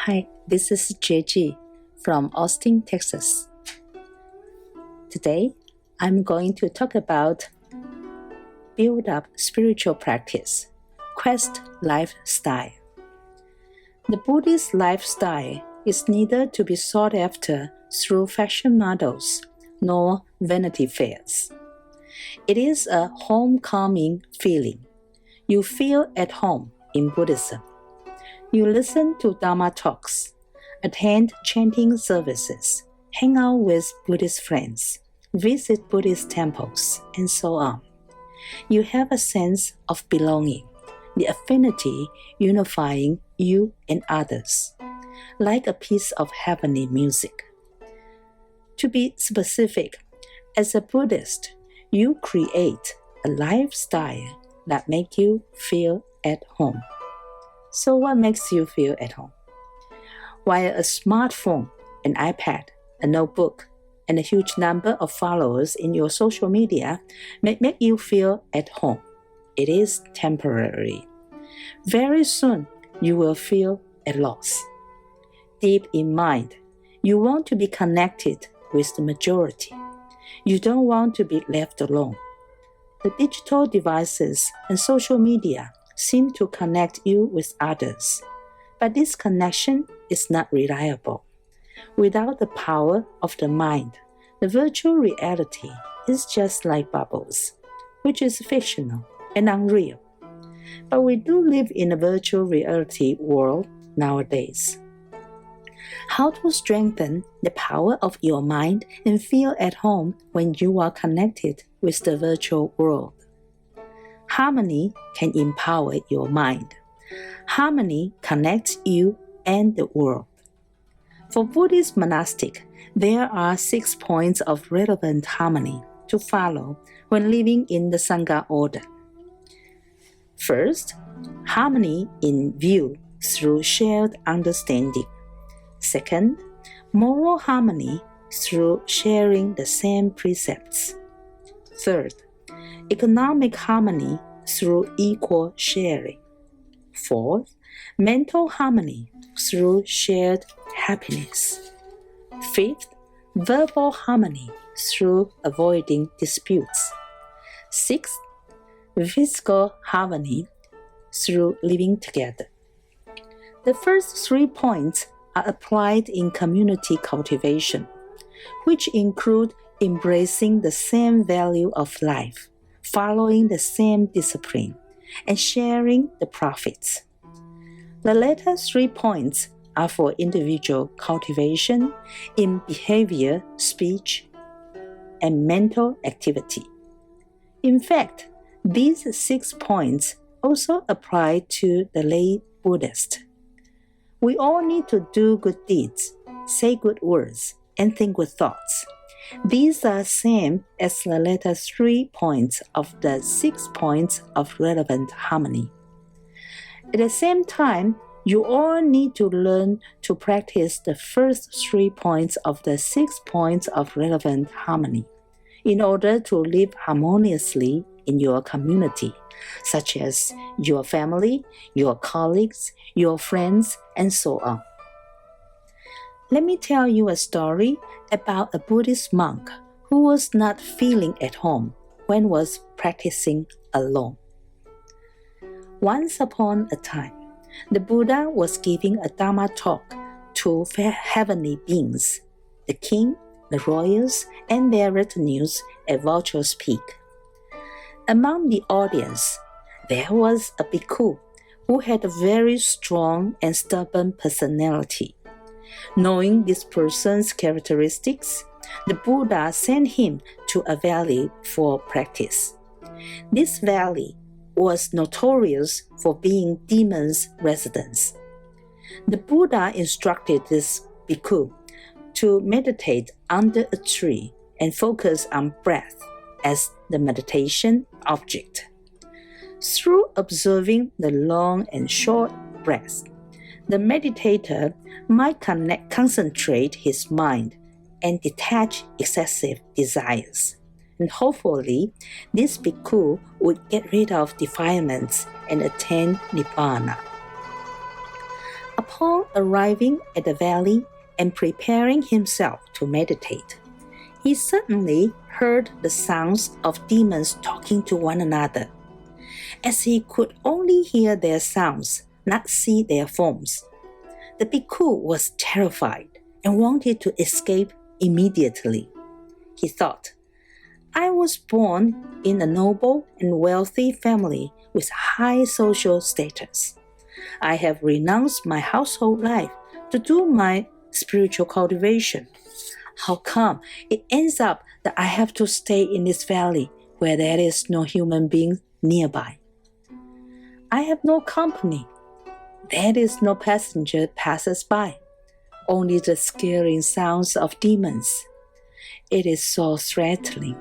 Hi, this is Jue Ji from Austin, Texas. Today, I'm going to talk about build up spiritual practice, quest lifestyle. The Buddhist lifestyle is neither to be sought after through fashion models nor Vanity Fairs. It is a homecoming feeling. You feel at home in Buddhism. You listen to Dharma talks, attend chanting services, hang out with Buddhist friends, visit Buddhist temples, and so on. You have a sense of belonging, the affinity unifying you and others, like a piece of heavenly music. To be specific, as a Buddhist, you create a lifestyle that makes you feel at home. So what makes you feel at home? While a smartphone, an iPad, a notebook, and a huge number of followers in your social media may make you feel at home, it is temporary. Very soon, you will feel at loss. Deep in mind, you want to be connected with the majority. You don't want to be left alone. The digital devices and social media seem to connect you with others, but this connection is not reliable. Without the power of the mind, the virtual reality is just like bubbles, which is fictional and unreal. But we do live in a virtual reality world nowadays. How to strengthen the power of your mind and feel at home when you are connected with the virtual world? Harmony can empower your mind. Harmony connects you and the world. For Buddhist monastic, there are 6 points of relevant harmony to follow when living in the Sangha order. First, harmony in view through shared understanding. Second, moral harmony through sharing the same precepts. Third, economic harmony through equal sharing. Fourth, mental harmony through shared happiness. Fifth, verbal harmony through avoiding disputes. Sixth, physical harmony through living together. The first 3 points are applied in community cultivation, which include embracing the same value of life, following the same discipline, and sharing the profits. The latter 3 points are for individual cultivation in behavior, speech, and mental activity. In fact, these 6 points also apply to the lay Buddhist. We all need to do good deeds, say good words, and think good thoughts. These are same as the latter 3 points of the 6 points of relevant harmony. At the same time, you all need to learn to practice the first 3 points of the 6 points of relevant harmony in order to live harmoniously in your community, such as your family, your colleagues, your friends, and so on. Let me tell you a story about a Buddhist monk who was not feeling at home when was practicing alone. Once upon a time, the Buddha was giving a Dharma talk to heavenly beings, the king, the royals, and their retinues at Vulture's Peak. Among the audience, there was a bhikkhu who had a very strong and stubborn personality. Knowing this person's characteristics, the Buddha sent him to a valley for practice. This valley was notorious for being demons' residence. The Buddha instructed this bhikkhu to meditate under a tree and focus on breath as the meditation object. Through observing the long and short breaths, the meditator might concentrate his mind and detach excessive desires. And hopefully, this bhikkhu would get rid of defilements and attain nibbana. Upon arriving at the valley and preparing himself to meditate, he suddenly heard the sounds of demons talking to one another. As he could only hear their sounds, not see their forms, the bhikkhu was terrified and wanted to escape immediately. He thought, I was born in a noble and wealthy family with high social status. I have renounced my household life to do my spiritual cultivation. How come it ends up that I have to stay in this valley where there is no human being nearby? I have no company. There is no passenger passes by, only the scaring sounds of demons. It is so threatening.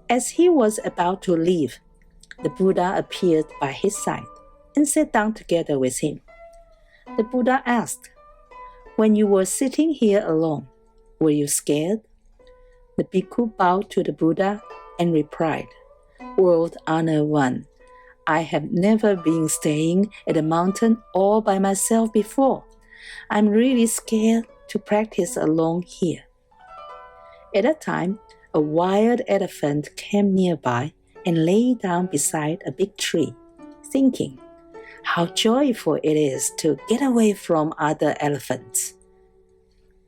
As he was about to leave, the Buddha appeared by his side and sat down together with him. The Buddha asked, When you were sitting here alone, were you scared? The bhikkhu bowed to the Buddha and replied, World Honored One, I have never been staying at a mountain all by myself before. I'm really scared to practice alone here. At that time, a wild elephant came nearby and lay down beside a big tree, thinking, how joyful it is to get away from other elephants.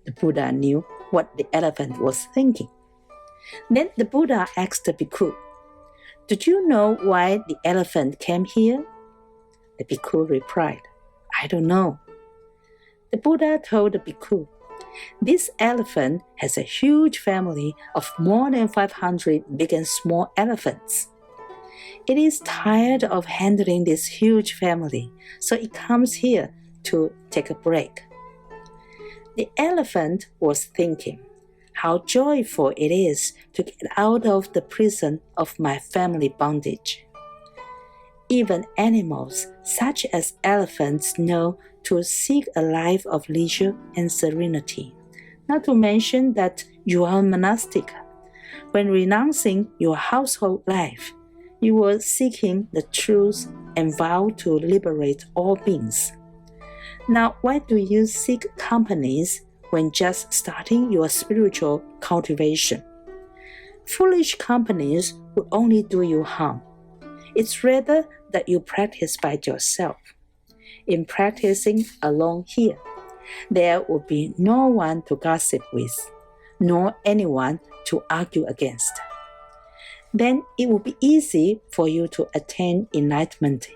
The Buddha knew what the elephant was thinking. Then the Buddha asked the bhikkhu, Did you know why the elephant came here? The bhikkhu replied, I don't know. The Buddha told the bhikkhu, This elephant has a huge family of more than 500 big and small elephants. It is tired of handling this huge family, so it comes here to take a break. The elephant was thinking, how joyful it is to get out of the prison of my family bondage. Even animals, such as elephants, know to seek a life of leisure and serenity. Not to mention that you are a monastic. When renouncing your household life, you were seeking the truth and vow to liberate all beings. Now, why do you seek companies when just starting your spiritual cultivation? Foolish companies would only do you harm. It's rather that you practice by yourself. In practicing alone here, there will be no one to gossip with, nor anyone to argue against. Then it will be easy for you to attain enlightenment.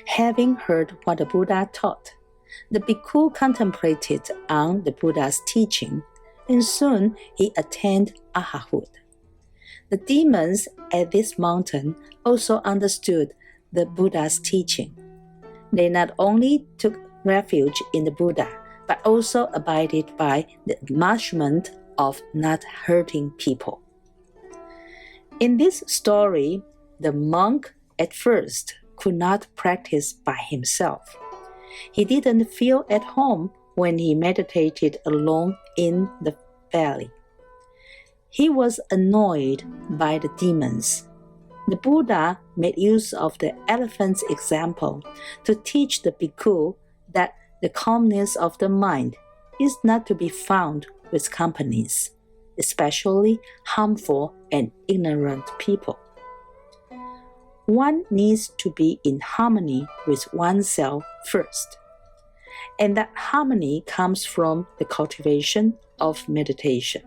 Having heard what the Buddha taught, the bhikkhu contemplated on the Buddha's teaching, and soon he attained arhathood. The demons at this mountain also understood the Buddha's teaching. They not only took refuge in the Buddha, but also abided by the admonishment of not hurting people. In this story, the monk at first could not practice by himself. He didn't feel at home when he meditated alone in the valley. He was annoyed by the demons. The Buddha made use of the elephant's example to teach the bhikkhu that the calmness of the mind is not to be found with companies, especially harmful and ignorant people. One needs to be in harmony with oneself first, and that harmony comes from the cultivation of meditation.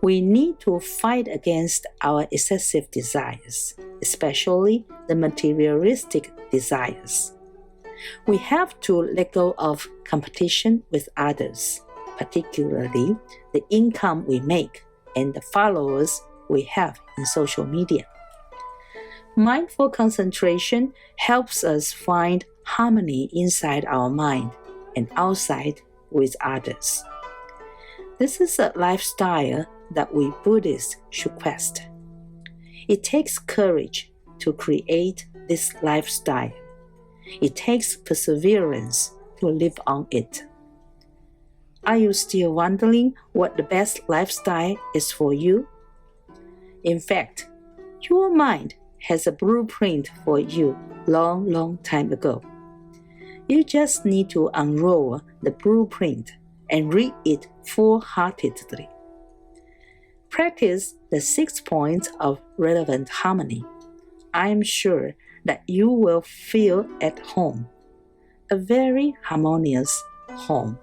We need to fight against our excessive desires, especially the materialistic desires. We have to let go of competition with others, particularly the income we make and the followers we have in social media. Mindful concentration helps us find harmony inside our mind and outside with others. This is a lifestyle that we Buddhists should quest. It takes courage to create this lifestyle. It takes perseverance to live on it. Are you still wondering what the best lifestyle is for you? In fact, your mind has a blueprint for you long time ago. You just need to unroll the blueprint and read it full-heartedly. Practice the 6 points of relevant harmony. I am sure that you will feel at home, a very harmonious home.